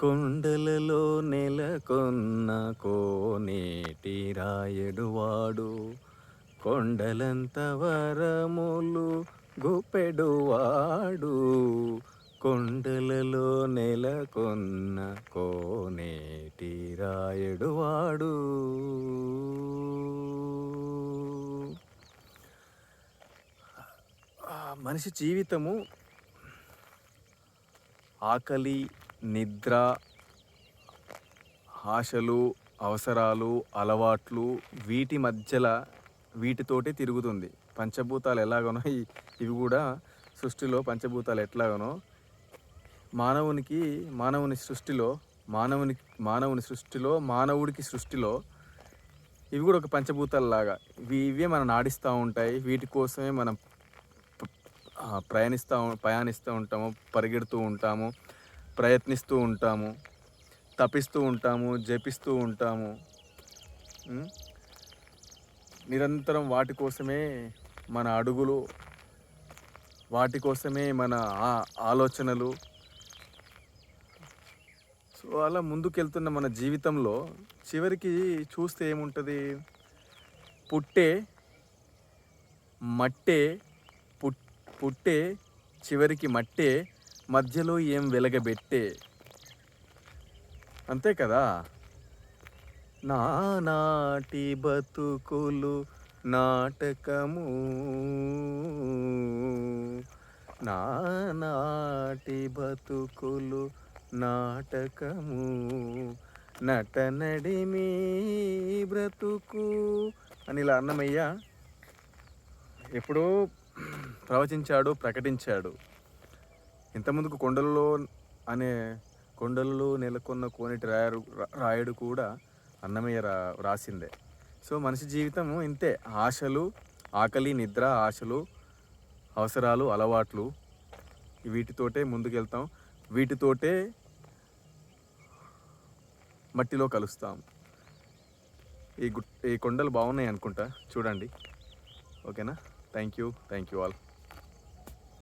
కొండలలో నెలకొన్న కోనేటి రాయడువాడు, కొండలంత వరములు గుప్పెడువాడు. కొండలలో నెలకొన్న కోనేటి రాయడువాడు. మనిషి జీవితము ఆకలి, నిద్ర, ఆశలు, అవసరాలు, అలవాట్లు వీటి మధ్యలో వీటితోటే తిరుగుతుంది. పంచభూతాలు ఎలాగనో ఇవి కూడా సృష్టిలో పంచభూతాలు ఎట్లాగనో మానవుని సృష్టిలో మానవుడికి సృష్టిలో ఇవి కూడా ఒక పంచభూతాలలాగా ఇవే మనం నాడిస్తూ ఉంటాయి. వీటి కోసమే మనం ప్రయాణిస్తూ ఉంటాము, పరిగెడుతూ ఉంటాము, ప్రయత్నిస్తూ ఉంటాము, తపిస్తూ ఉంటాము, జపిస్తూ ఉంటాము. నిరంతరం వాటి కోసమే మన అడుగులు, వాటి కోసమే మన ఆలోచనలు. సో అలా ముందుకెళ్తున్న మన జీవితంలో చివరికి చూస్తే ఏముంటుంది? పుట్టే మట్టే పుట్టే చివరికి మట్టే, మధ్యలో ఏం వెలగబెట్టే. అంతే కదా. నానాటి బతుకులు నాటకము, నానాటి బతుకులు నాటకము, నటనడిమి బ్రతుకు అని ఇలా అన్నమయ్య ఎప్పుడో ప్రవచించాడు, ప్రకటించాడు. ఇంతకుముందుకు కొండలలో నెలకొన్న కోనేటి రాయుడు కూడా అన్నమయ్య రాసిందే. సో మనిషి జీవితము ఇంతే. ఆశలు, ఆకలి, నిద్ర, ఆశలు, అవసరాలు, అలవాట్లు వీటితోటే ముందుకెళ్తాం. వీటితోటే మట్టిలో కలుస్తాం. ఈ కొండలు బాగున్నాయి అనుకుంటా, చూడండి. ఓకేనా? Thank you all.